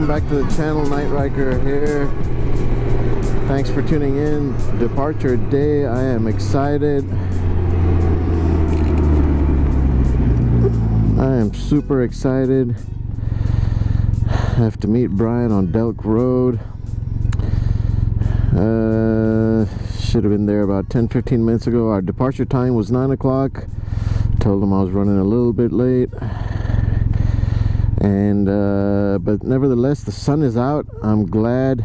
back to the channel. Night Ryker here. Thanks for tuning in. Departure day. I am excited. I am super excited. I have to meet Brian on Delk Road. Should have been there about 10-15 minutes ago. Our departure time was 9 o'clock. Told him I was running a little bit late. And but nevertheless, the sun is out. I'm glad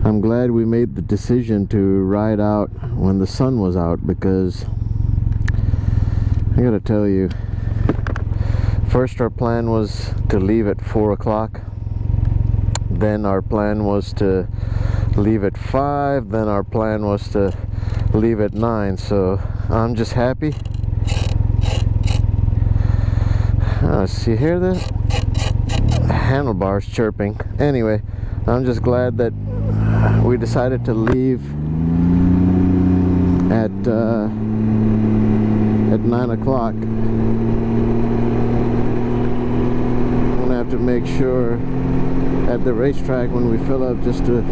we made the decision to ride out when the sun was out, because I gotta tell you, first our plan was to leave at 4 o'clock, then our plan was to leave at 5, then our plan was to leave at 9. So I'm just happy. So you hear the handlebars chirping. Anyway, I'm just glad that we decided to leave at 9 o'clock. I'm gonna have to make sure at the racetrack when we fill up, just to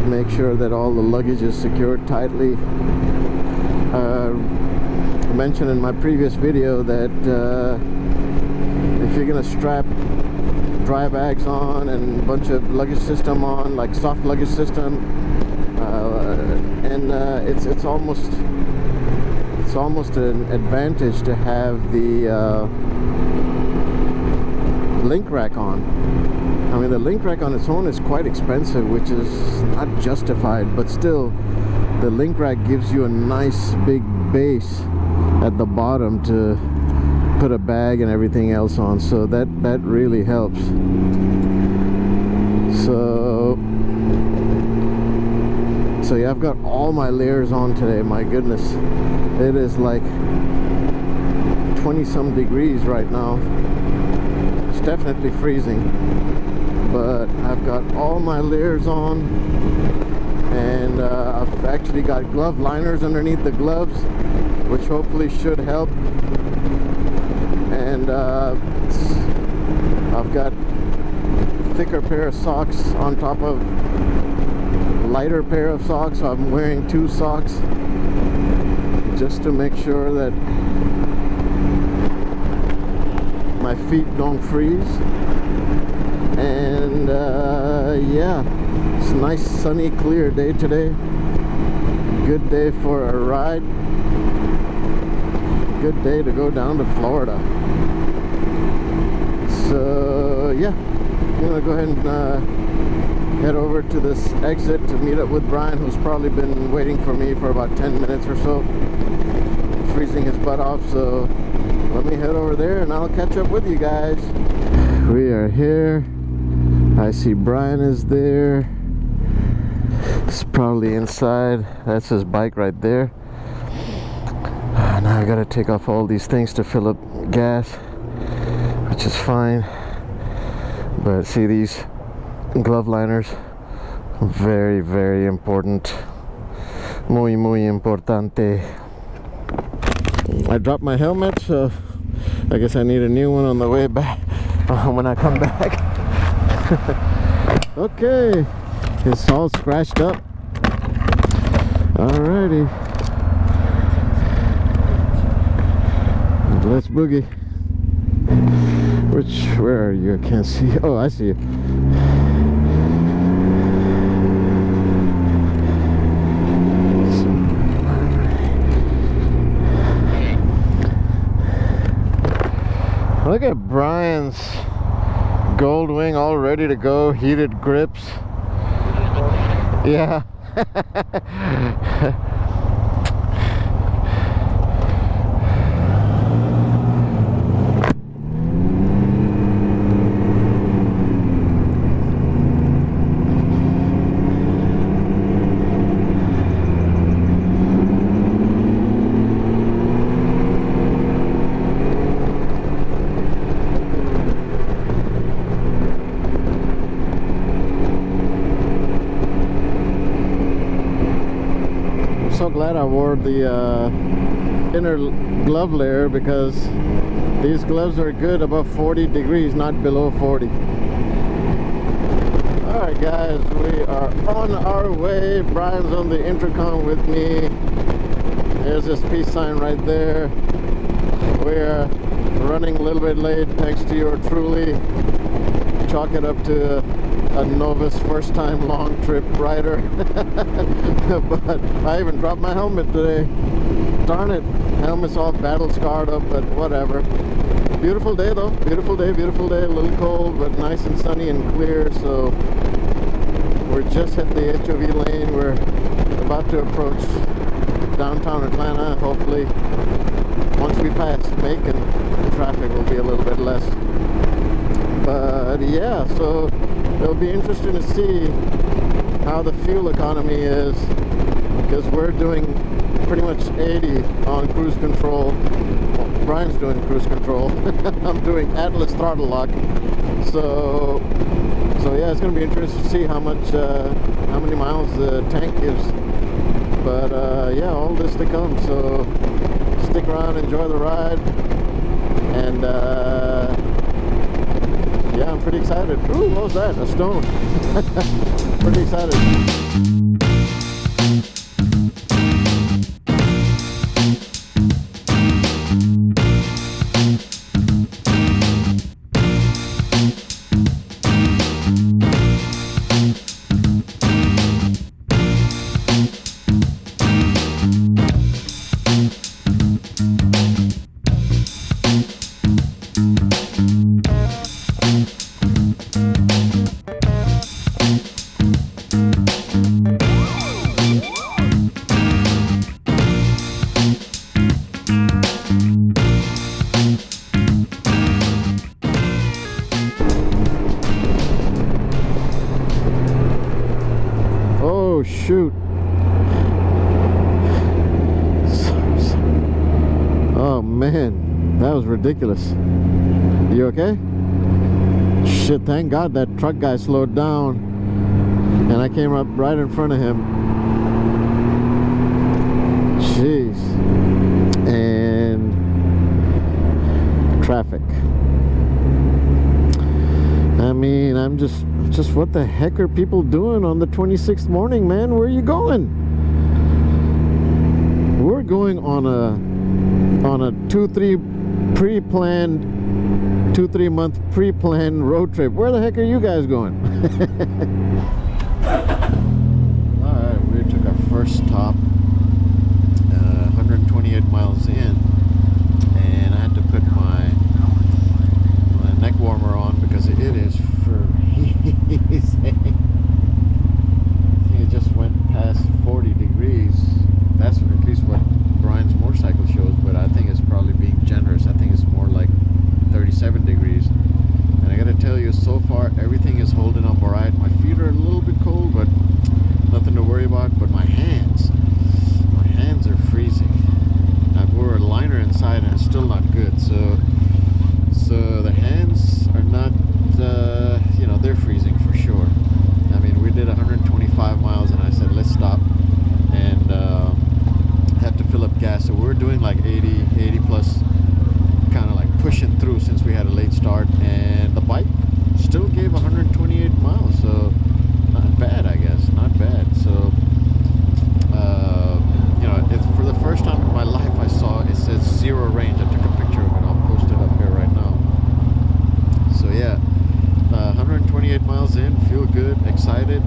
make sure that all the luggage is secured tightly. I mentioned in my previous video that if you're gonna strap dry bags on and a bunch of luggage system on, like soft luggage system, it's almost an advantage to have the link rack on. I mean, the link rack on its own is quite expensive, which is not justified, but still the link rack gives you a nice big base at the bottom to put a bag and everything else on, so that really helps. So yeah, I've got all my layers on today. My goodness, it is like 20 some degrees right now. It's definitely freezing, but I've got all my layers on, and I've actually got glove liners underneath the gloves, which hopefully should help. And I've got thicker pair of socks on top of lighter pair of socks, so I'm wearing 2 socks just to make sure that my feet don't freeze. And yeah, it's a nice sunny clear day today. Good day for a ride. Good day to go down to Florida. So yeah, I'm gonna go ahead and head over to this exit to meet up with Brian, who's probably been waiting for me for about 10 minutes or so, freezing his butt off. So let me head over there and I'll catch up with you guys. We are here. I see Brian is there. It's probably inside. That's his bike right there. Now I gotta take off all these things to fill up gas, which is fine. But see, these glove liners, very, very important. Muy, muy importante. I dropped my helmet, so I guess I need a new one on the way back when I come back. Okay, it's all scratched up. Alrighty, let's boogie. Where are you? I can't see. Oh, I see you. Look at Brian's Goldwing all ready to go, heated grips. Yeah. So glad I wore the inner glove layer, because these gloves are good above 40 degrees, not below 40. guys, we are on our way. Brian's on the intercom with me. There's this peace sign right there. We're running a little bit late thanks to yours truly. Chalk it up to a novice first time long trip rider. But I even dropped my helmet today. Darn it, helmet's all battle scarred up, but whatever. Beautiful day though, beautiful day, a little cold but nice and sunny and clear. So we're just at the HOV lane. We're about to approach downtown Atlanta. Hopefully once we pass Macon, the traffic will be a little bit less. But yeah, so it'll be interesting to see how the fuel economy is, because we're doing pretty much 80 on cruise control. Well, Brian's doing cruise control. I'm doing Atlas throttle lock. So yeah, it's going to be interesting to see how many miles the tank gives. But yeah, all this to come. So stick around, enjoy the ride, and yeah, I'm pretty excited. Ooh, what was that? A stone. Pretty excited. Shoot. Oh man, that was ridiculous. You okay? Shit, thank God that truck guy slowed down and I came up right in front of him. Jeez. And traffic. I mean, I'm just what the heck are people doing on the 26th morning, man? Where are you going? We're going on a 2-3 month pre-planned road trip. Where the heck are you guys going? All right, we took our first stop, 128 miles in, and I had to put my neck warmer on because it is freezing. It just went past 40 degrees. That's at least what Brian's motorcycle shows, but I think it's probably being generous. I think it's more like 37 degrees. And I gotta tell you, so far everything is holding up alright. My feet are a little bit cold, but nothing to worry about. But my hands are freezing. I wore a liner inside and it's still not good. So the hands are not, you know, they're freezing for sure. I mean, we did 125 miles and I said, let's stop, and had to fill up gas. So we're doing like 80 plus, kind of like pushing through since we had a late start, and the bike still gave 128 miles. So not bad, I guess, not bad. So, you know, it's for the first time in my life I saw it says 0 range. I took a picture of it. I'll post it up here right now. So yeah, 128 miles in, feel good, excited.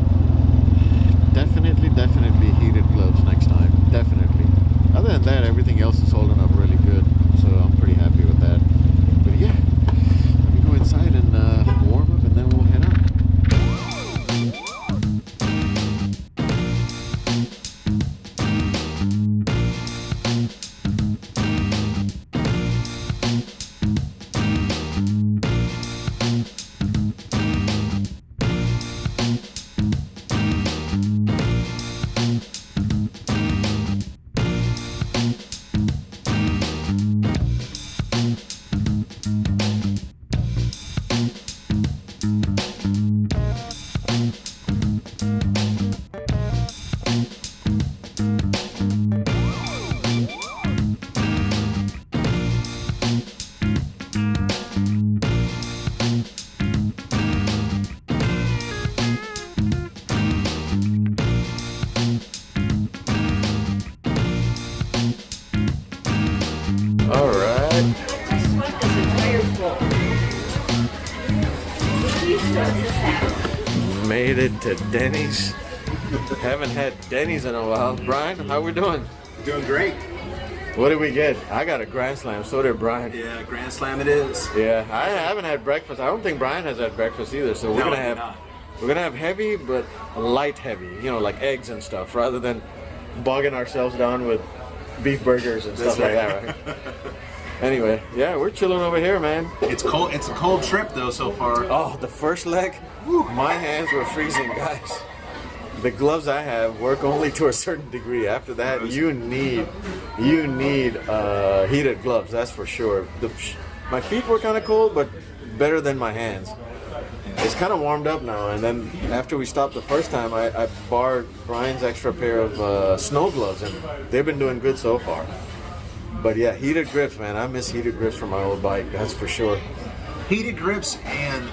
Definitely heated gloves next time, definitely. Other than that, everything else is holding up really good, so I'm pretty happy with that. But yeah, let me go inside and warm up, and then we'll head out. All right. Made it to Denny's. Haven't had Denny's in a while. Brian, how we doing? Doing great. What did we get? I got a Grand Slam. So did Brian. Yeah, Grand Slam it is. Yeah, I haven't had breakfast. I don't think Brian has had breakfast either. So we're gonna have heavy, but light heavy. You know, like eggs and stuff, rather than bogging ourselves down with beef burgers and stuff like that. Right? Anyway, yeah, we're chilling over here, man. It's cold. It's a cold trip though so far. Oh, the first leg, my hands were freezing, guys. The gloves I have work only to a certain degree. After that, you need heated gloves. That's for sure. My feet were kind of cold, but better than my hands. It's kind of warmed up now. And then after we stopped the first time, I borrowed Brian's extra pair of snow gloves, and they've been doing good so far. But yeah, heated grips, man. I miss heated grips from my old bike. That's for sure. Heated grips and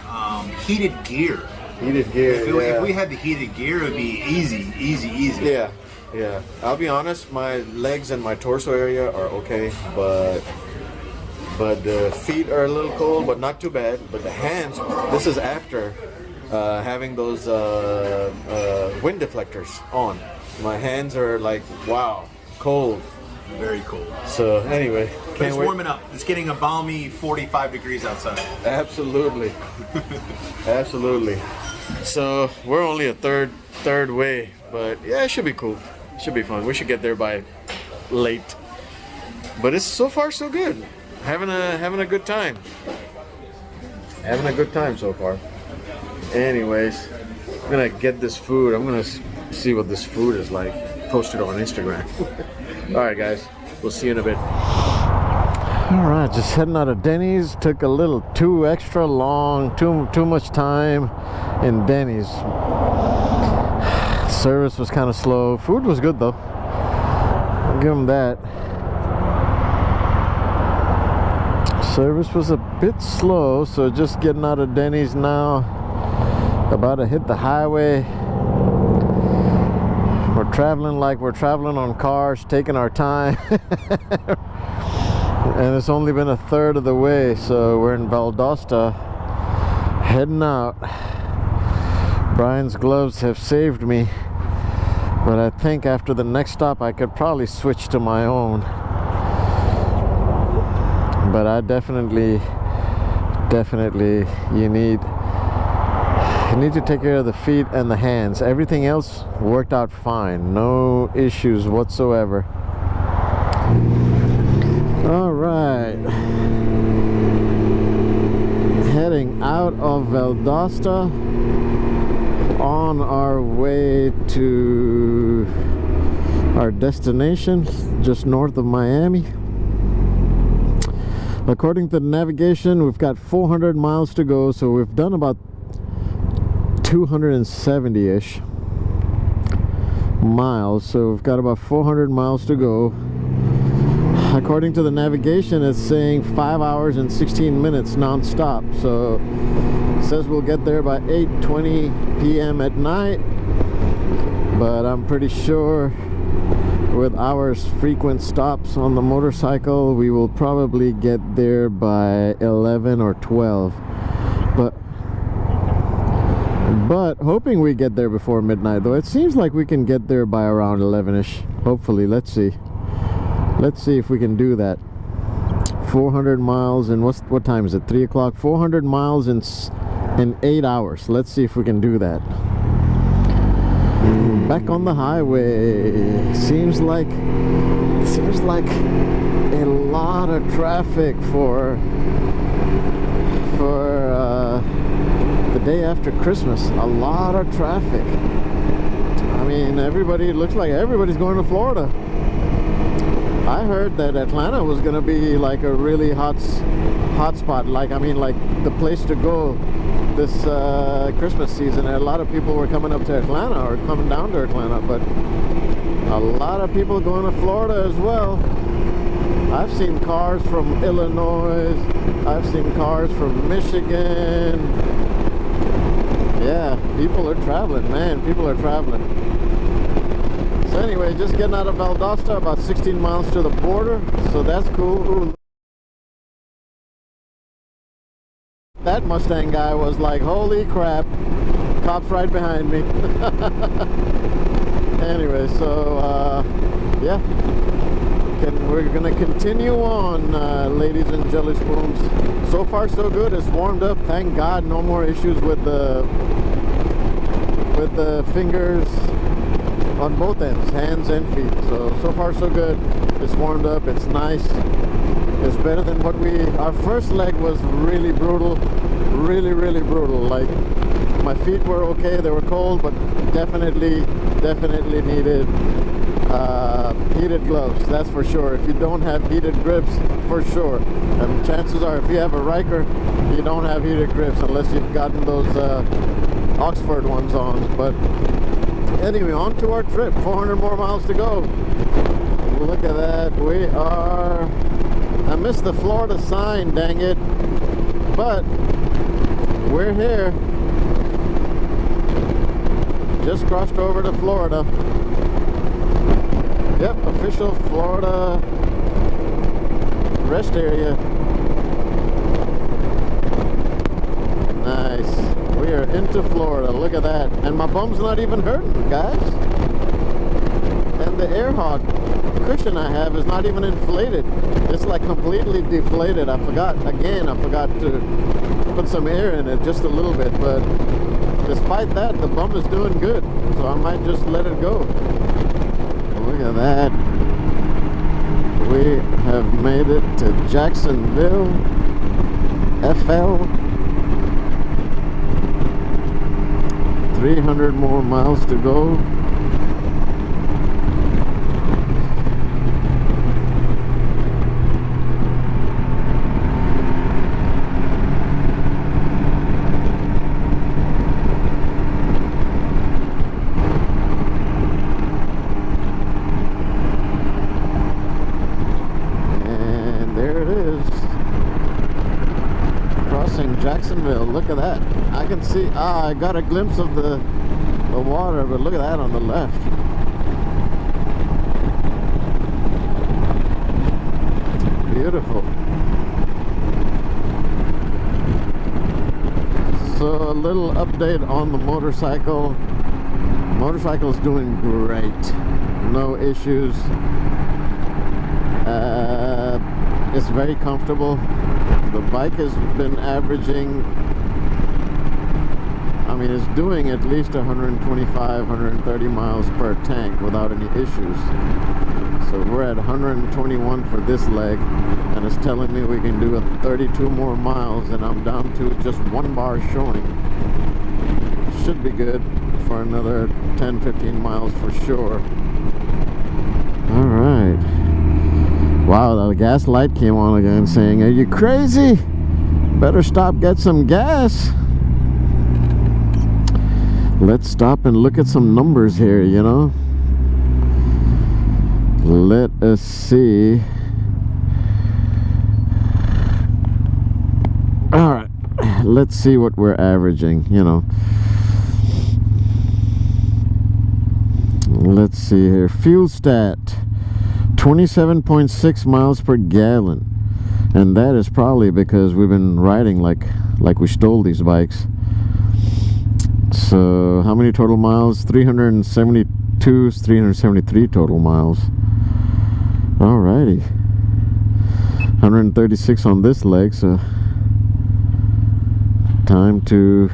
heated gear. Heated gear. If we had the heated gear, it would be easy. Yeah. I'll be honest, my legs and my torso area are okay, but the feet are a little cold, but not too bad. But the hands, this is after having those wind deflectors on. My hands are like, wow, cold. Very cold. So anyway, it's warming up. It's getting a balmy 45 degrees outside. Absolutely. Absolutely. So we're only a third way, but yeah, it should be cool. It should be fun. We should get there by late. But it's so far so good. Having a good time. Having a good time so far. Anyways, I'm gonna get this food. I'm gonna see what this food is like. Post it on Instagram. All right, guys. We'll see you in a bit. All right, just heading out of Denny's. Took a little too extra long, too much time in Denny's. Service was kind of slow. Food was good though. I'll give them that. Service was a bit slow, so just getting out of Denny's now. About to hit the highway. We're traveling like we're traveling on cars, taking our time. And it's only been a third of the way, so we're in Valdosta, heading out. Brian's gloves have saved me, but I think after the next stop I could probably switch to my own. But I definitely you need to take care of the feet and the hands. Everything else worked out fine, no issues whatsoever. All right, heading out of Valdosta on our way to our destination just north of Miami. According to the navigation, we've got 400 miles to go, so we've done about 270-ish miles, so we've got about 400 miles to go. According to the navigation, it's saying 5 hours and 16 minutes non-stop, so it says we'll get there by 8:20 p.m. at night, but I'm pretty sure with our frequent stops on the motorcycle we will probably get there by 11 or 12, but hoping we get there before midnight, though it seems like we can get there by around 11ish. Hopefully. Let's see if we can do that. 400 miles, and what time is it? 3 o'clock. 400 miles in 8 hours. Let's see if we can do that. Back on the highway. Seems like a lot of traffic for the day after Christmas. A lot of traffic. I mean, it looks like everybody's going to Florida. I heard that Atlanta was going to be like a really hot spot, like the place to go this Christmas season. And a lot of people were coming up to Atlanta or coming down to Atlanta, but a lot of people going to Florida as well. I've seen cars from Illinois, I've seen cars from Michigan. Yeah, people are traveling, man. People are traveling. So anyway, just getting out of Valdosta, about 16 miles to the border, so that's cool. Ooh. That Mustang guy was like, holy crap, cops right behind me. Anyway, so yeah, we're gonna continue on, ladies and jelly spoons. So far so good. It's warmed up, thank God. No more issues with the fingers on both ends, hands and feet. So far so good. It's warmed up, it's nice. It's better than what our first leg was really brutal, really brutal. Like, my feet were okay, they were cold, but definitely needed heated gloves, that's for sure. If you don't have heated grips, for sure. And chances are, if you have a Ryker, you don't have heated grips unless you've gotten those Oxford ones on. But anyway, on to our trip. 400 more miles to go. Look at that. I missed the Florida sign, dang it. But we're here. Just crossed over to Florida. Yep, official Florida rest area. Nice. We are into Florida. Look at that. And my bum's not even hurting, guys. And the air hog cushion I have is not even inflated. It's like completely deflated. I forgot to put some air in it, just a little bit, but despite that, the bum is doing good, so I might just let it go. Look at that. We have made it to Jacksonville FL. 300 more miles to go. Jacksonville, look at that. I can see, I got a glimpse of the water, but look at that on the left. Beautiful. So a little update on the motorcycle. Motorcycle's doing great. No issues. It's very comfortable. The bike has been averaging, I mean, it's doing at least 125, 130 miles per tank without any issues. So we're at 121 for this leg, and it's telling me we can do 32 more miles, and I'm down to just 1 bar showing. Should be good for another 10-15 miles for sure. All right. Wow, the gas light came on again saying, are you crazy? Better stop, get some gas. Let's stop and look at some numbers here, you know. Let us see. All right, let's see what we're averaging, you know. Let's see here. Fuel stat. 27.6 miles per gallon, and that is probably because we've been riding like we stole these bikes. So how many total miles? 372, 373 total miles. Alrighty, 136 on this leg, so time to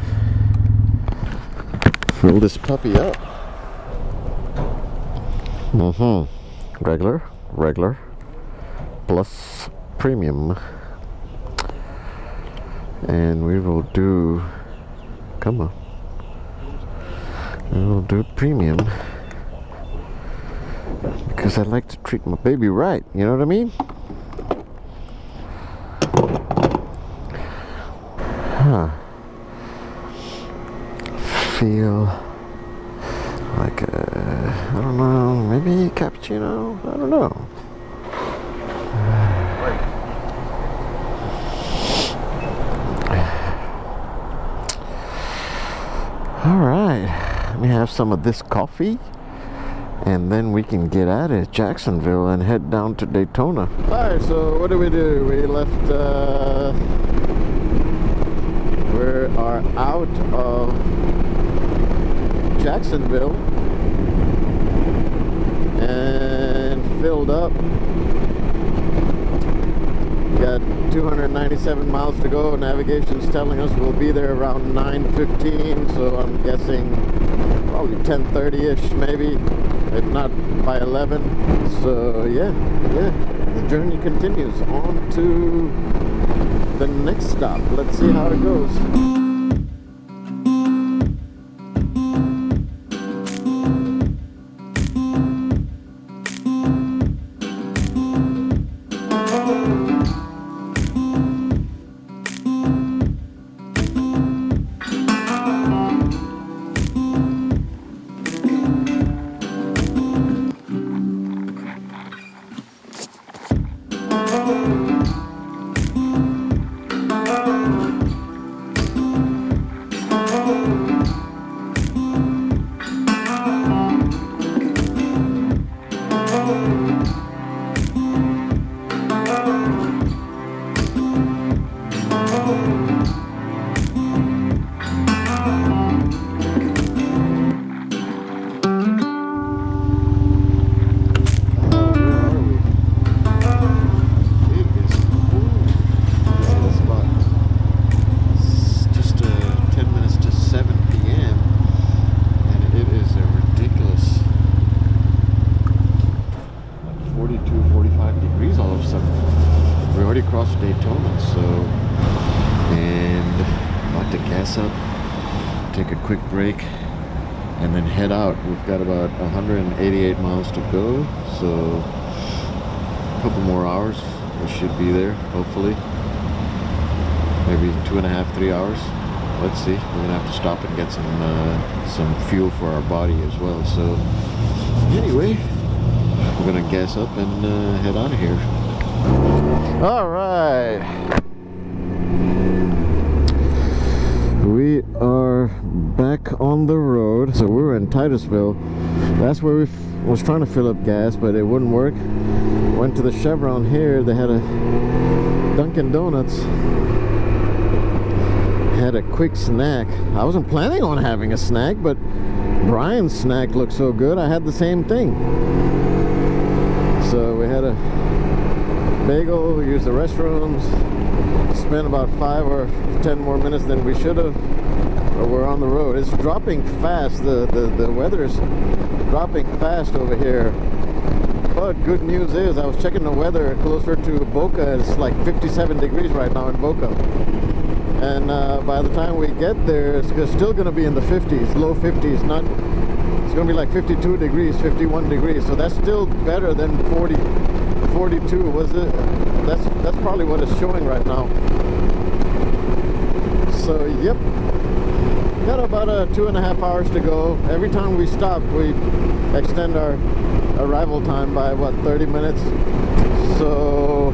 fill this puppy up. Regular plus premium, and we will do, come on, we'll do premium because I like to treat my baby right, you know what I mean? Feel like I don't know, maybe cappuccino, I don't know. All right, let me have some of this coffee, and then we can get out of Jacksonville and head down to Daytona. All right, so what did we do? We left We are out of Jacksonville and filled up. We got 297 miles to go. Navigation's telling us we'll be there around 9:15, so I'm guessing probably 10:30-ish maybe, if not by 11. So yeah, the journey continues on to the next stop. Let's see how it goes. Take a quick break and then head out. We've got about 188 miles to go, so a couple more hours we should be there, hopefully. Maybe 2.5, 3 hours. Let's see. We're gonna have to stop and get some fuel for our body as well. So anyway, we're gonna gas up and head out of here. All right. We are back on the road. So we were in Titusville. That's where we was trying to fill up gas, but it wouldn't work. Went to the Chevron here. They had a Dunkin' Donuts. Had a quick snack. I wasn't planning on having a snack, but Brian's snack looked so good, I had the same thing. So we had a bagel, we used the restrooms, spent about 5 or 10 more minutes than we should have, but we're on the road. It's dropping fast. The weather's dropping fast over here. But good news is, I was checking the weather closer to Boca. It's like 57 degrees right now in Boca. And by the time we get there, it's still going to be in the 50s, low 50s. Not, it's going to be like 52 degrees, 51 degrees. So that's still better than 40, 42. Was it? That's probably what it's showing right now. So yep, got about 2.5 hours to go. Every time we stop, we extend our arrival time by what, 30 minutes. So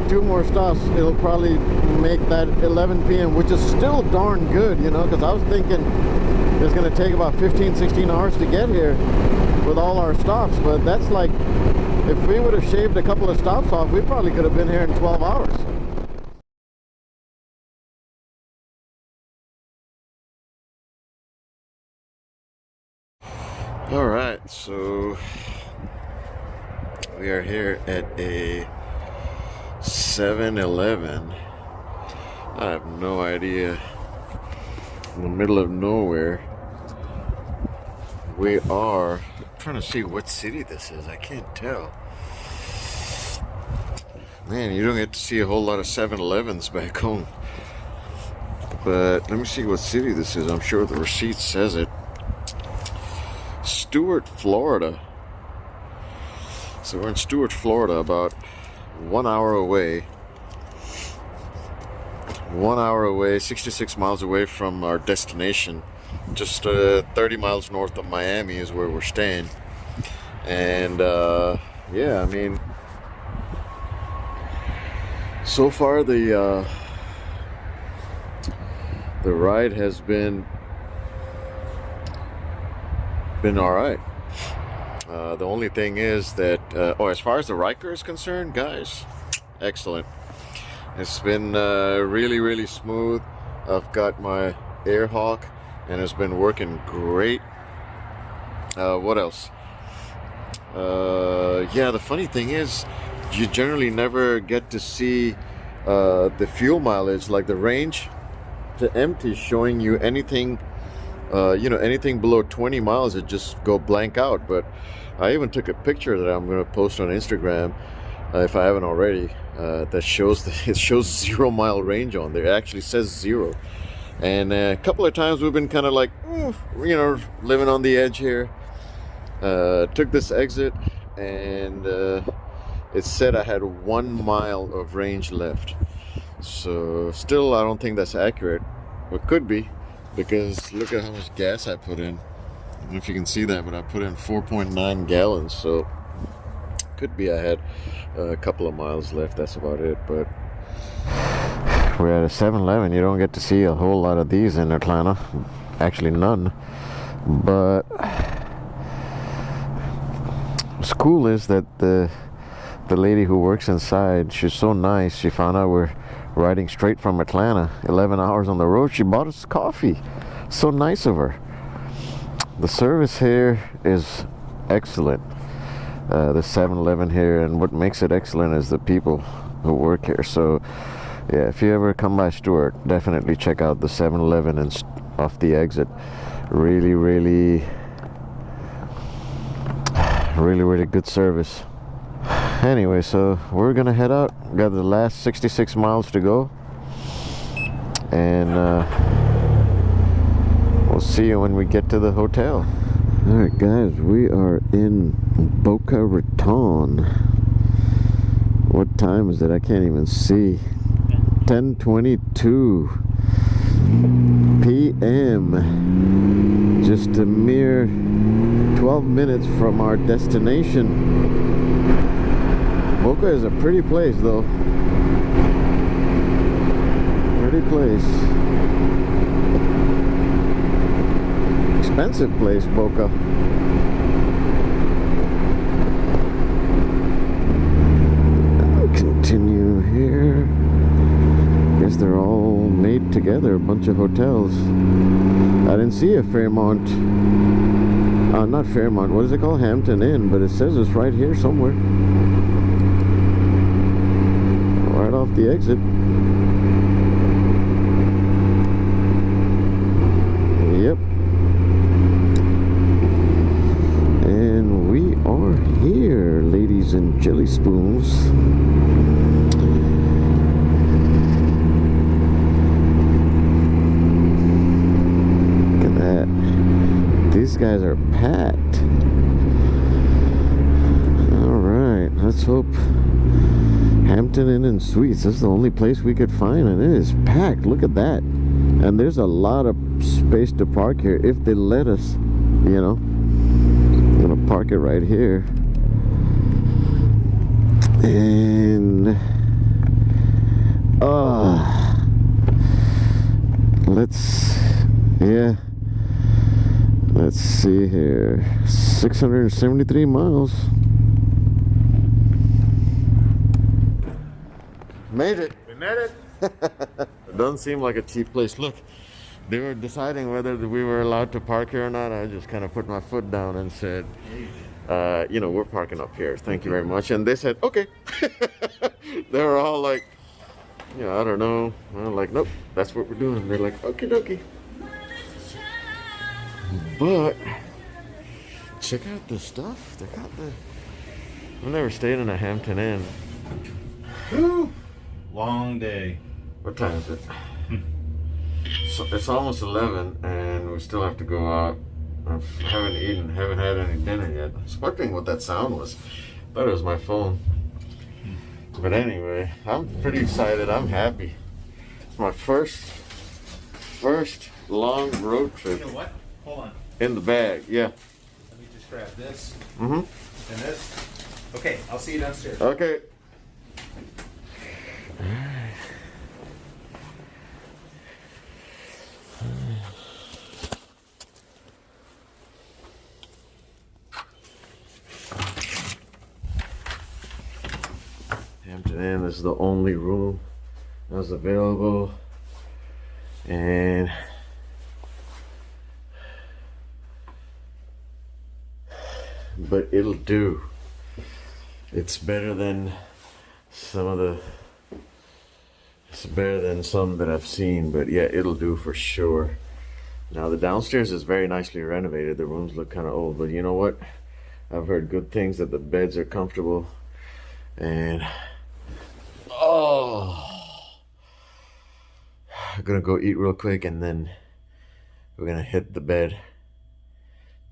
2 more stops, it'll probably make that 11 p.m., which is still darn good, you know, because I was thinking it's going to take about 15, 16 hours to get here with all our stops. But that's like, if we would have shaved a couple of stops off, we probably could have been here in 12 hours. All right, so we are here at a 7-Eleven. I have no idea. In the middle of nowhere. We are trying to see what city this is. I can't tell. Man, you don't get to see a whole lot of 7-Elevens back home. But let me see what city this is. I'm sure the receipt says it. Stuart, Florida. So we're in Stuart, Florida, about 1 hour away. 1 hour away, 66 miles away from our destination. Just 30 miles north of Miami is where we're staying. And yeah, I mean, so far the ride has been all right. The only thing is that as far as the Ryker is concerned, guys, excellent. It's been really smooth. I've got my air hawk and it's been working great. What else? Yeah, the funny thing is you generally never get to see the fuel mileage, like the range to empty showing you anything, anything below 20 miles, it just go blank out. But I even took a picture that I'm going to post on Instagram, if I haven't already, that shows it shows 0 mile range on there. It actually says 0. And a couple of times we've been kind of like, living on the edge here. Took this exit and it said I had 1 mile of range left. So still, I don't think that's accurate. It could be, because look at how much gas I put in. I don't know if you can see that, but I put in 4.9 gallons. So could be I had a couple of miles left. That's about it. But we're at a 7-Eleven. You don't get to see a whole lot of these in Atlanta. Actually, none. But what's cool is that the lady who works inside, she's so nice. She found out we're riding straight from Atlanta, 11 hours on the road. She bought us coffee. So nice of her. The service here is excellent. The 7-Eleven here, and what makes it excellent is the people who work here. So yeah, if you ever come by Stuart, definitely check out the 7-Eleven and off the exit. Really good service. Anyway, so we're gonna head out. Got the last 66 miles to go, and we'll see you when we get to the hotel. All right, guys, we are in Boca Raton. What time is it? I can't even see. 10:22 p.m. Just a mere 12 minutes from our destination. Boca is a pretty place, though. Pretty place. Expensive place, Boca. Continue here. Guess they're all made together, a bunch of hotels. I didn't see a Fairmont. Not Fairmont, what is it called? Hampton Inn, but it says it's right here somewhere. Right off the exit. Yep. And we are here, ladies and jelly spoons. Look at that. These guys are packed. Alright, let's hope Hampton Inn and Suites. This is the only place we could find, and it is packed. Look at that. And there's a lot of space to park here if they let us, I'm gonna park it right here. And let's see here. 673 miles. Made it. We made it. It doesn't seem like a cheap place. Look, they were deciding whether we were allowed to park here or not. I just kind of put my foot down and said, we're parking up here. Thank you very much. And they said, okay. They were all like, I don't know. I'm like, nope, that's what we're doing. They're like, okie dokie. But check out the stuff. They got I've never stayed in a Hampton Inn. Whew. Long day. What time is it? So it's almost 11 and we still have to go out. I haven't eaten, haven't had any dinner yet. I was wondering what that sound was. Thought it was my phone. But anyway, I'm pretty excited. I'm happy. It's my first long road trip. You know what? Hold on. In the bag, yeah. Let me just grab this. Mm-hmm. And this. Okay, I'll see you downstairs. Okay. Hampton Inn is the only room was available, and but it'll do. It's better than some that I've seen, but yeah, it'll do for sure. Now the downstairs is very nicely renovated. The rooms look kind of old, but you know what? I've heard good things, that the beds are comfortable, and I'm gonna go eat real quick, and then we're gonna hit the bed.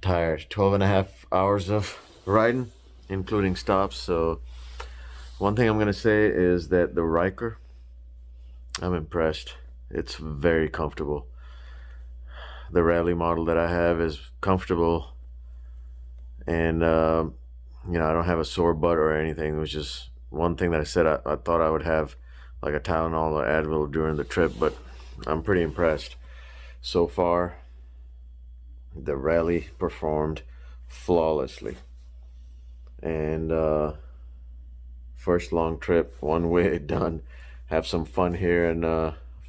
Tired. 12.5 hours of riding, including stops. So one thing I'm gonna say is that the Ryker, I'm impressed. It's very comfortable. The rally model that I have is comfortable, and you know, I don't have a sore butt or anything. It was just one thing that I said I thought I would have like a Tylenol or Advil during the trip, but I'm pretty impressed so far. The rally performed flawlessly, and first long trip, one way done. Have some fun here in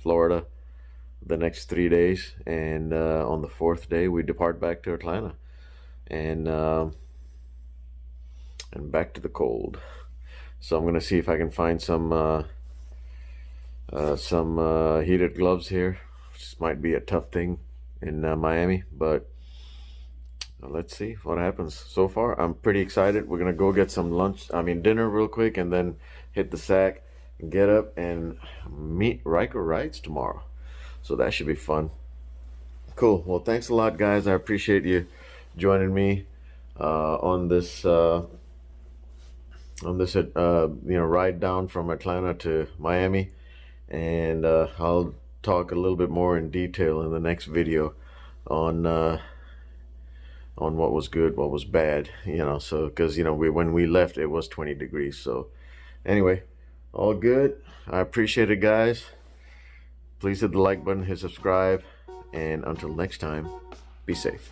Florida the next 3 days, and on the 4th day we depart back to Atlanta, and back to the cold. So I'm gonna see if I can find some heated gloves here. This might be a tough thing in Miami, but let's see what happens. So far I'm pretty excited. We're gonna go get some dinner real quick, and then hit the sack and get up and meet Ryker Rides tomorrow. So that should be fun. Cool. Well, thanks a lot, guys. I appreciate you joining me on this ride down from Atlanta to Miami, and I'll talk a little bit more in detail in the next video on what was good, what was bad, so because when we left it was 20 degrees. So anyway, all good. I appreciate it, guys. Please hit the like button, hit subscribe, and until next time, be safe.